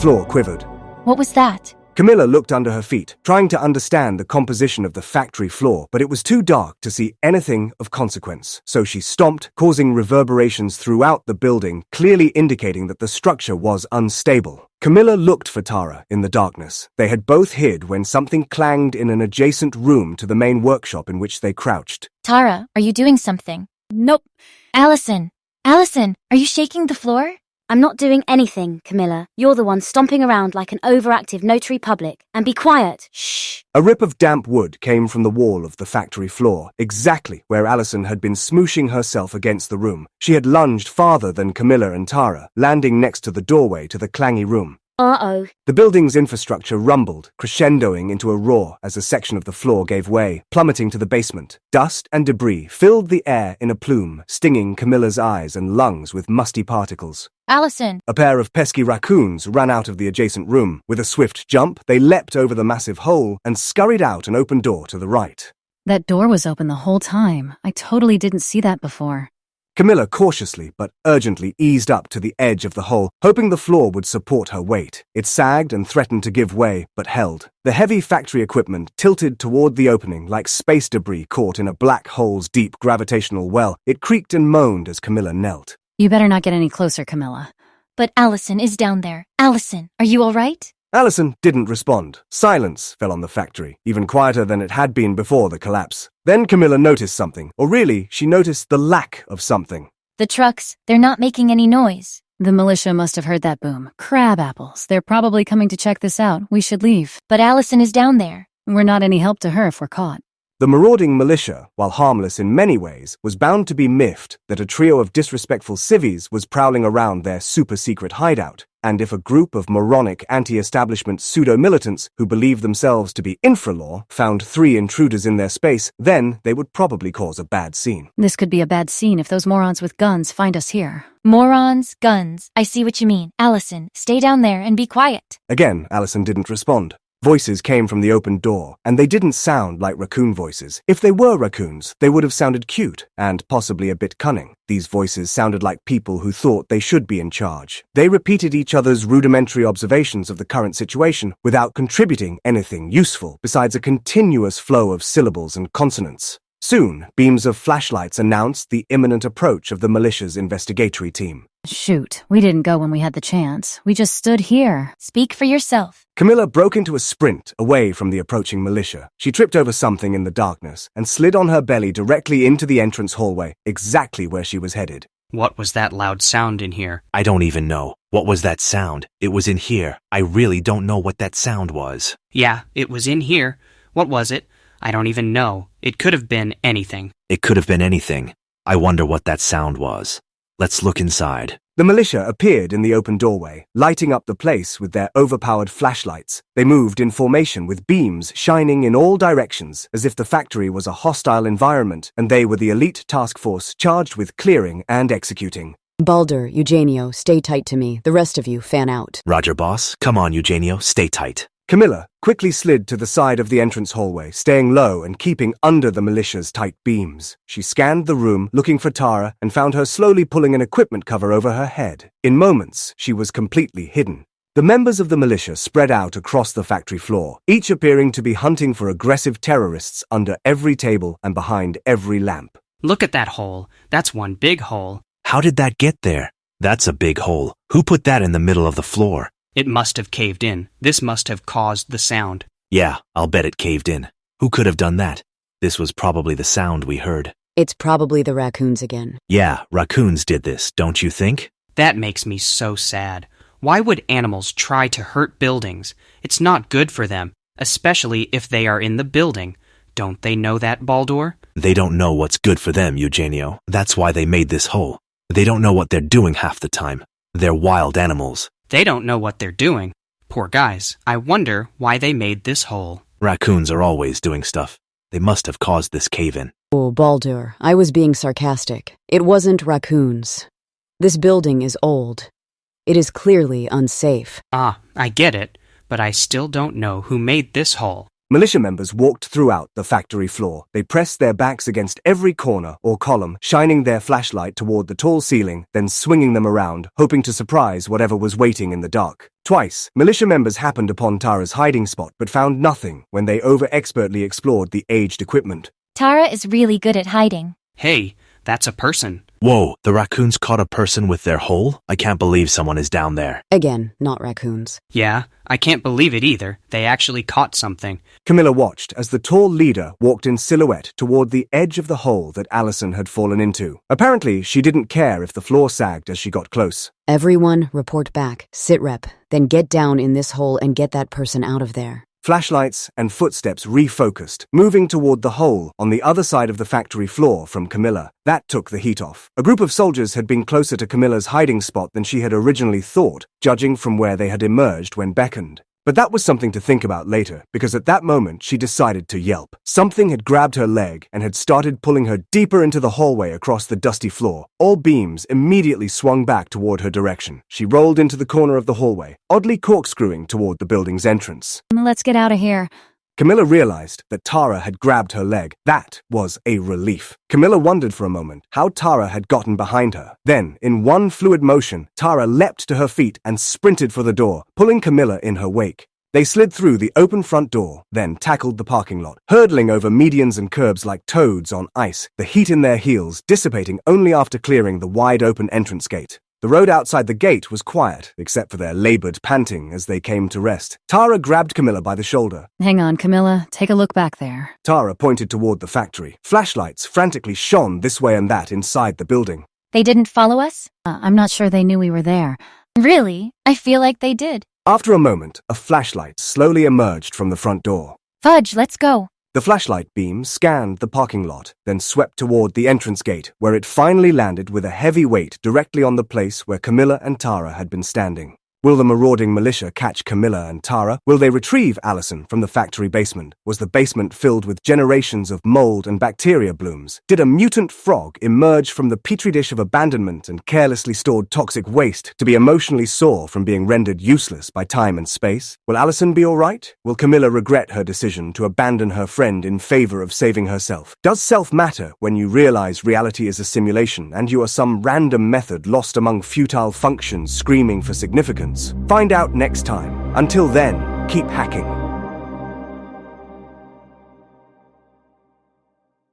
floor quivered. What was that? Camilla looked under her feet, trying to understand the composition of the factory floor, but it was too dark to see anything of consequence. So she stomped, causing reverberations throughout the building, clearly indicating that the structure was unstable. Camilla looked for Tara in the darkness. They had both hid when something clanged in an adjacent room to the main workshop in which they crouched. Tara, are you doing something? Nope. Allison! Allison, are you shaking the floor? I'm not doing anything, Camilla. You're the one stomping around like an overactive notary public. And be quiet. Shh. A rip of damp wood came from the wall of the factory floor, exactly where Allison had been smooshing herself against the room. She had lunged farther than Camilla and Tara, landing next to the doorway to the clangy room. Uh-oh. The building's infrastructure rumbled, crescendoing into a roar as a section of the floor gave way, plummeting to the basement. Dust and debris filled the air in a plume, stinging Camilla's eyes and lungs with musty particles. Allison! A pair of pesky raccoons ran out of the adjacent room. With a swift jump, they leapt over the massive hole and scurried out an open door to the right. That door was open the whole time. I totally didn't see that before. Camilla cautiously but urgently eased up to the edge of the hole, hoping the floor would support her weight. It sagged and threatened to give way, but held. The heavy factory equipment tilted toward the opening like space debris caught in a black hole's deep gravitational well. It creaked and moaned as Camilla knelt. You better not get any closer, Camilla. But Allison is down there. Allison, are you all right? Allison didn't respond. Silence fell on the factory, even quieter than it had been before the collapse. Then Camilla noticed something, or really, she noticed the lack of something. The trucks, they're not making any noise. The militia must have heard that boom. Crab apples. They're probably coming to check this out. We should leave. But Allison is down there. We're not any help to her if we're caught. The marauding militia, while harmless in many ways, was bound to be miffed that a trio of disrespectful civvies was prowling around their super-secret hideout, and if a group of moronic anti-establishment pseudo-militants who believed themselves to be infralaw found 3 intruders in their space, then they would probably cause a bad scene. This could be a bad scene if those morons with guns find us here. Morons, guns, I see what you mean. Allison, stay down there and be quiet. Again, Allison didn't respond. Voices came from the open door, and they didn't sound like raccoon voices. If they were raccoons, they would have sounded cute, and possibly a bit cunning. These voices sounded like people who thought they should be in charge. They repeated each other's rudimentary observations of the current situation without contributing anything useful besides a continuous flow of syllables and consonants. Soon, beams of flashlights announced the imminent approach of the militia's investigatory team. Shoot, we didn't go when we had the chance. We just stood here. Speak for yourself. Camilla broke into a sprint away from the approaching militia. She tripped over something in the darkness and slid on her belly directly into the entrance hallway, exactly where she was headed. What was that loud sound in here? I don't even know. What was that sound? It was in here. I really don't know what that sound was. Yeah, it was in here. What was it? I don't even know. It could have been anything. It could have been anything. I wonder what that sound was. Let's look inside. The militia appeared in the open doorway, lighting up the place with their overpowered flashlights. They moved in formation with beams shining in all directions, as if the factory was a hostile environment and they were the elite task force charged with clearing and executing. Baldur, Eugenio, stay tight to me. The rest of you, fan out. Roger, boss. Come on, Eugenio, stay tight. Camilla quickly slid to the side of the entrance hallway, staying low and keeping under the militia's tight beams. She scanned the room, looking for Tara, and found her slowly pulling an equipment cover over her head. In moments, she was completely hidden. The members of the militia spread out across the factory floor, each appearing to be hunting for aggressive terrorists under every table and behind every lamp. Look at that hole. That's one big hole. How did that get there? That's a big hole. Who put that in the middle of the floor? It must have caved in. This must have caused the sound. Yeah, I'll bet it caved in. Who could have done that? This was probably the sound we heard. It's probably the raccoons again. Yeah, raccoons did this, don't you think? That makes me so sad. Why would animals try to hurt buildings? It's not good for them, especially if they are in the building. Don't they know that, Baldur? They don't know what's good for them, Eugenio. That's why they made this hole. They don't know what they're doing half the time. They're wild animals. They don't know what they're doing. Poor guys. I wonder why they made this hole. Raccoons are always doing stuff. They must have caused this cave-in. Oh, Baldur, I was being sarcastic. It wasn't raccoons. This building is old. It is clearly unsafe. Ah, I get it, but I still don't know who made this hole. Militia members walked throughout the factory floor. They pressed their backs against every corner or column, shining their flashlight toward the tall ceiling, then swinging them around, hoping to surprise whatever was waiting in the dark. Twice, militia members happened upon Tara's hiding spot but found nothing when they over-expertly explored the aged equipment. Tara is really good at hiding. Hey, that's a person. Whoa, the raccoons caught a person with their hole? I can't believe someone is down there. Again, not raccoons. Yeah, I can't believe it either. They actually caught something. Camilla watched as the tall leader walked in silhouette toward the edge of the hole that Allison had fallen into. Apparently, she didn't care if the floor sagged as she got close. Everyone, report back. Sit rep. Then get down in this hole and get that person out of there. Flashlights and footsteps refocused, moving toward the hole on the other side of the factory floor from Camilla. That took the heat off. A group of soldiers had been closer to Camilla's hiding spot than she had originally thought, judging from where they had emerged when beckoned. But that was something to think about later, because at that moment she decided to yelp. Something had grabbed her leg and had started pulling her deeper into the hallway across the dusty floor. All beams immediately swung back toward her direction. She rolled into the corner of the hallway, oddly corkscrewing toward the building's entrance. Let's get out of here. Camilla realized that Tara had grabbed her leg. That was a relief. Camilla wondered for a moment how Tara had gotten behind her. Then, in one fluid motion, Tara leapt to her feet and sprinted for the door, pulling Camilla in her wake. They slid through the open front door, then tackled the parking lot, hurtling over medians and curbs like toads on ice, the heat in their heels dissipating only after clearing the wide-open entrance gate. The road outside the gate was quiet, except for their labored panting as they came to rest. Tara grabbed Camilla by the shoulder. Hang on, Camilla. Take a look back there. Tara pointed toward the factory. Flashlights frantically shone this way and that inside the building. They didn't follow us? I'm not sure they knew we were there. Really? I feel like they did. After a moment, a flashlight slowly emerged from the front door. Fudge, let's go. The flashlight beam scanned the parking lot, then swept toward the entrance gate, where it finally landed with a heavy weight directly on the place where Camilla and Tara had been standing. Will the marauding militia catch Camilla and Tara? Will they retrieve Allison from the factory basement? Was the basement filled with generations of mold and bacteria blooms? Did a mutant frog emerge from the petri dish of abandonment and carelessly stored toxic waste to be emotionally sore from being rendered useless by time and space? Will Allison be all right? Will Camilla regret her decision to abandon her friend in favor of saving herself? Does self matter when you realize reality is a simulation and you are some random method lost among futile functions screaming for significance? Find out next time. Until then, keep hacking.